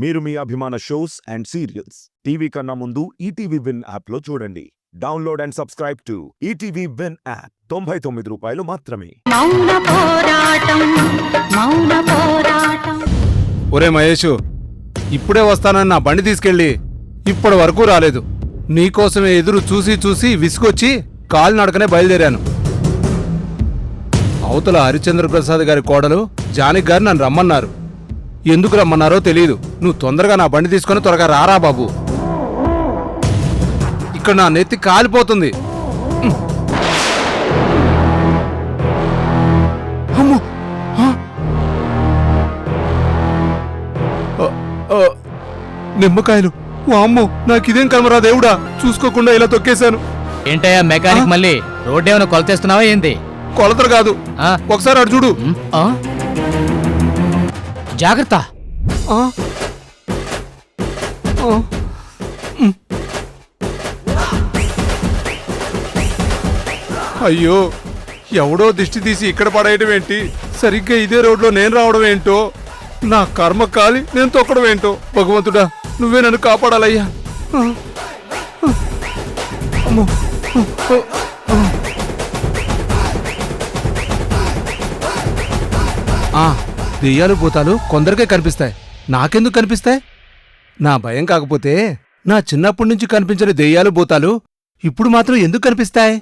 మీరు మీ అభిమాన shows and serials TV కన్నా ముందు ఈటీవీ విన్ యాప్లో చూడండి. Download and subscribe to ETV win app. 99 రూపాయలు మాత్రమే. ఒరే మహేష్, ఇప్పుడే వస్తానని నా బండి తీసుకెళ్ళి ఇప్పటి వరకు రాలేదు. నీకోసమే ఎదురు చూసి చూసి విసుగొచ్చి కాలు నడకనే బయలుదేరాను. అవతల హరిశ్చంద్ర ప్రసాద్ గారి కోడలు జానకి గారు నన్ను రమ్మన్నారు. ఎందుకు రమ్మన్నారో తెలీదు. నువ్వు తొందరగా నా బండి తీసుకుని త్వరగా రారా బాబు. ఇక్కడ నా నెత్తి కాలిపోతుంది. అమ్మో, నిమ్మకాయలు. అమ్మో, నాకిదేం కర్మరా దేవుడా, చూసుకోకుండా ఇలా తొక్కేశాను. ఏంటయ్యా మెకానిక్, మళ్ళీ రోడ్ ఏమైనా కొలతేస్తున్నావా ఏంది? కొలతలు కాదు, ఒకసారి అటు చూడు. జాగ్రత్త. అయ్యో, ఎవడో దిష్టి తీసి ఇక్కడ పడేయడం ఏంటి? సరిగ్గా ఇదే రోడ్లో నేను రావడం ఏంటో, నా కర్మ కాలి నేను తొక్కడం ఏంటో. భగవంతుడా, నువ్వే నన్ను కాపాడాలయ్యా. అమ్మో, దెయ్యాలు భూతాలు కొందరికే కనిపిస్తాయి, నాకెందుకు కనిపిస్తాయి? నా భయం కాకపోతే నా చిన్నప్పటి నుంచి కనిపించిన దెయ్యాలు భూతాలు ఇప్పుడు మాత్రం ఎందుకు కనిపిస్తాయి?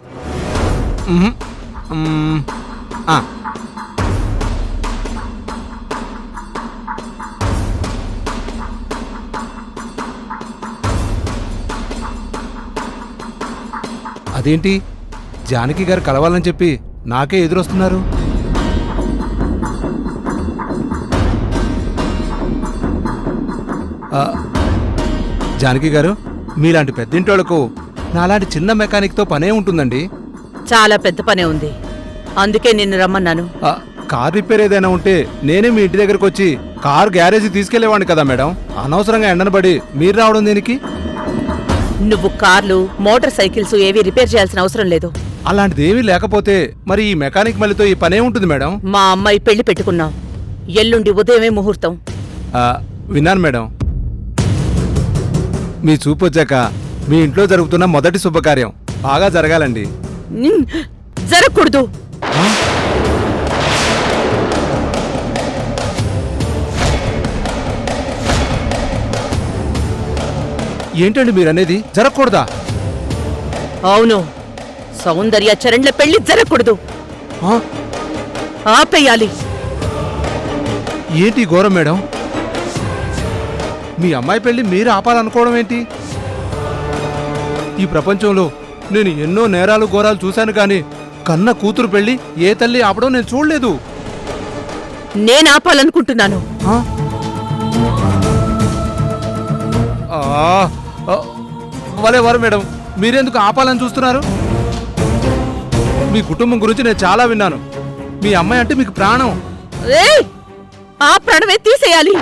అదేంటి, జానకి గారు కలవాలని చెప్పి నాకే ఎదురొస్తున్నారు. జానకి గారు, మీలాంటి పెద్దింటోళ్లకు నాలాంటి చిన్న మెకానిక్తో పనే ఉంటుందండి. చాలా పెద్ద పనే ఉంది, అందుకే నిన్ను రమ్మన్నాను. కార్ రిపేర్ ఏదైనా ఉంటే నేనే మీ ఇంటి దగ్గరకు వచ్చి కార్ గ్యారేజీ తీసుకెళ్లేవాడిని కదా మేడం. అనవసరంగా ఎండనబడి మీరు రావడం దేనికి? నువ్వు కార్లు, మోటార్ సైకిల్స్ ఏవి రిపేర్ చేయాల్సిన అవసరం లేదు. అలాంటిదేమీ లేకపోతే మరి ఈ మెకానిక్ మళ్ళీతో ఈ పనే ఉంటుంది మేడం. మా అమ్మాయి పెళ్లి పెట్టుకున్నాం, ఎల్లుండి ఉదయమే ముహూర్తం. విన్నాను మేడం. మీ చూపు వచ్చాక మీ ఇంట్లో జరుగుతున్న మొదటి శుభకార్యం బాగా జరగాలండి. జరగకూడదు. ఏంటండి మీరనేది? జరగకూడదా? అవును, సౌందర్య చరణ్ల పెళ్లి జరగకూడదు, ఆపేయాలి. ఏంటి ఘోరం మేడం? మీ అమ్మాయి పెళ్లి మీరు ఆపాలనుకోవడం ఏంటి? ఈ ప్రపంచంలో నేను ఎన్నో నేరాలు ఘోరాలు చూశాను, కానీ కన్న కూతురు పెళ్లి ఏ తల్లి ఆపడం నేను చూడలేదు. నేను ఆపాలనుకుంటున్నాను. వరే మేడం, మీరెందుకు ఆపాలని చూస్తున్నారు? మీ కుటుంబం గురించి నేను చాలా విన్నాను. మీ అమ్మాయి అంటే మీకు ప్రాణం. ఆ ప్రాణమే తీసేయాలి.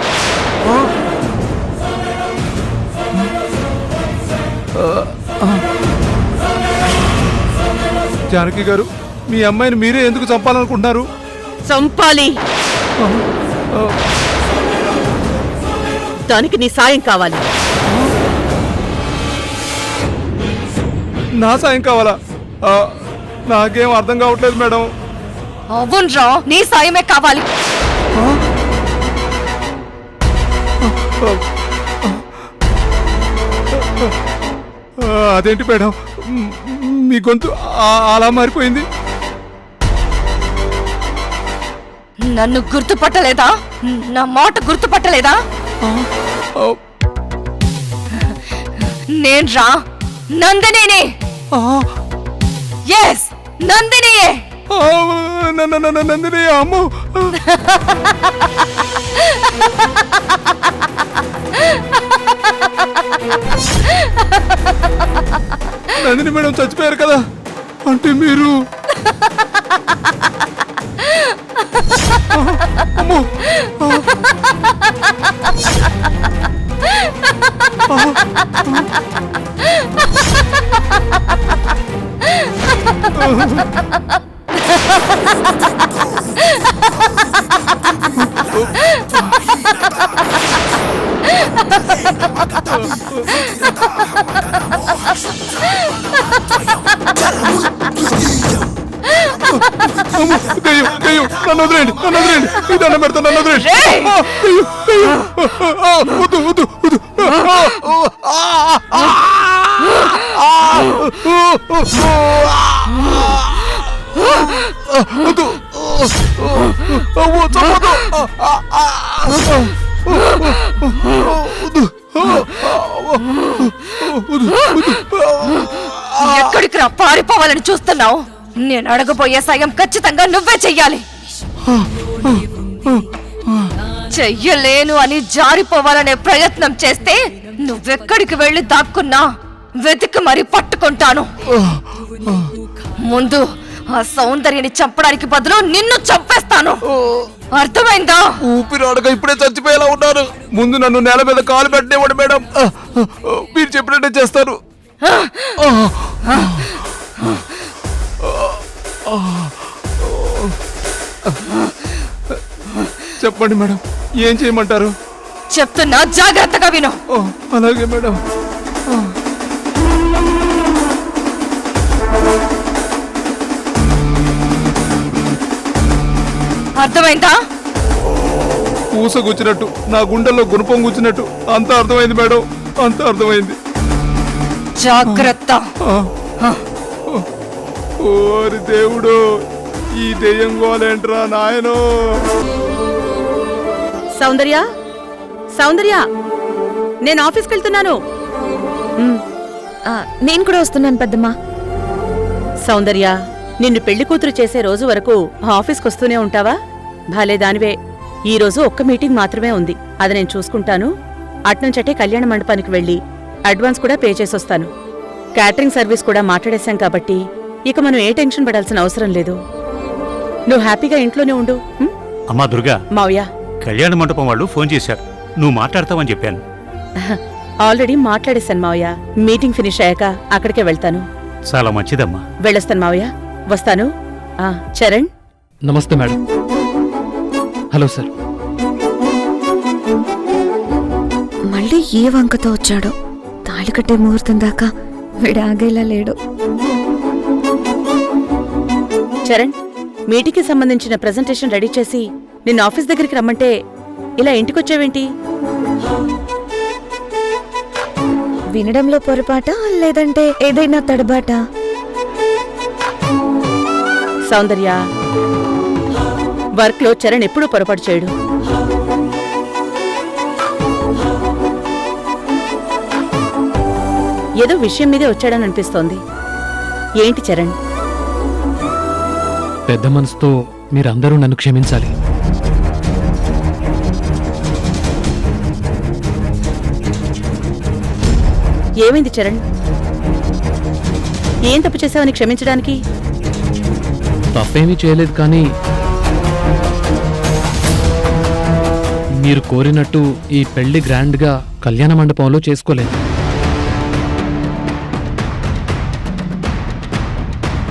జానకి గారు, మీ అమ్మాయిని మీరే ఎందుకు చంపాలనుకుంటున్నారు? చంపాలి, దానికి నీ సాయం కావాలి. నా సాయం కావాలా? నాకేం అర్థం కావట్లేదు మేడం. అవునరా, నీ సాయమే కావాలి. అదేంటి మేడం, మీ గొంతు అలా మారిపోయింది? నన్ను గుర్తుపట్టలేదా? నా మాట గుర్తుపట్టలేదా? నేను రా నందినినే. ఎస్, నందినియే. నందిని, అమ్మో. నందిని మేడం చచ్చిపోయారు కదా, అంటే మీరు? అమ్మో, అమ్మో, దెయ్యం, దెయ్యం, నన్ను వదిలేయండి, నన్ను వదిలేయండి. ఈ దండం పెడతా, నన్ను వదిలేయండి. ఆ, దెయ్యం, దెయ్యం. ఆ, వద్దు, వద్దు, వద్దు. వద్దు. అమ్మో, చంపొద్దు. వద్దు. ఎక్కడికి రా పారిపోవాలని చూస్తున్నావు? నేను అడగబోయే సాయం ఖచ్చితంగా నువ్వే చెయ్యాలి. చెయ్యలేను అని జారిపోవాలనే ప్రయత్నం చేస్తే నువ్వెక్కడికి వెళ్ళి దాక్కున్నా వెతికి మరీ పట్టుకుంటాను. ముందు ఆ సౌందర్యని చంపడానికి బదులు నిన్ను చంపేస్తాను. అర్థమైందా? ఊపిరాడక ఇప్పుడే చచ్చిపోయేలా ఉన్నారు. ముందు నన్ను నేల మీద కాలు పెట్టేవాడు మేడం. మీరు చెప్పినట్టే చేస్తారు. చెప్పండి మేడం, ఏం చేయమంటారు? చెప్తున్నా, జాగ్రత్తగా విను. అలాగే మేడం. అర్థమైందా? పూస గుచ్చినట్టు, నా గుండెల్లో గుణపం గుచ్చినట్టు అంతా అర్థమైంది మేడం, అంతా అర్థమైంది. జాగ్రత్త. ఓరి దేవుడు, ఈ దెయ్యం గోలేంట్రా నాయనో. సౌందర్య, సౌందర్య, నేను ఆఫీస్కి వెళ్తున్నాను. నేను కూడా వస్తున్నాను పెద్దమ్మా. సౌందర్య, నిన్ను పెళ్లి కూతురు చేసే రోజు వరకు ఆఫీస్కి వస్తూనే ఉంటావా? భాలే దానివే. ఈ రోజు ఒక్క మీటింగ్ మాత్రమే ఉంది, అది నేను చూసుకుంటాను. అట్నుంచటే కళ్యాణ మండపానికి వెళ్ళి అడ్వాన్స్ కూడా పే చేసొస్తాను. క్యాటరింగ్ సర్వీస్ కూడా మాట్లాడేశాం కాబట్టి ఇక మనం ఏ టెన్షన్ పడాల్సిన అవసరం లేదు. నువ్వు హ్యాపీగా ఇంట్లోనే ఉండు. అమ్మా దుర్గా, మావయ్య, కళ్యాణ మండపం వాళ్ళు ఫోన్ చేశారు, నువ్వు మాట్లాడతావని చెప్పాను. ఆల్రెడీ మాట్లాడేశాను మావయ్య. మీటింగ్ ఫినిష్ అయ్యాక అక్కడికే వెళ్తాను. చాలా మంచిదమ్మా. వెళ్ళొస్తాను మావయ్య, వస్తాను. చరణ్. నమస్తే మేడం. Hello sir. మళ్ళీ ఏ వంకతో వచ్చాడో. తాళి కట్టే ముహూర్తం దాకా వీడు ఆగేలా లేడు. చరణ్, మీటింగ్కి సంబంధించిన ప్రెజెంటేషన్ రెడీ చేసి నిన్ను ఆఫీస్ దగ్గరికి రమ్మంటే ఇలా ఇంటికొచ్చావేంటి? వినడంలో పొరపాట లేదంటే ఏదైనా తడబాట? సౌందర్య, వర్క్ లో చరణ్ ఎప్పుడూ పొరపాటు చేయడు. ఏదో విషయం మీదే వచ్చాడని అనిపిస్తోంది. ఏంటి చరణ్? పెద్ద మనసుతో మీరందరూ నన్ను క్షమించాలి. ఏమైంది చరణ్? ఏం తప్పు చేశావని క్షమించడానికి? తప్పేమీ చేయలేదు, కానీ మీరు కోరినట్టు ఈ పెళ్లి గ్రాండ్గా కళ్యాణ మండపంలో చేసుకోలేదు.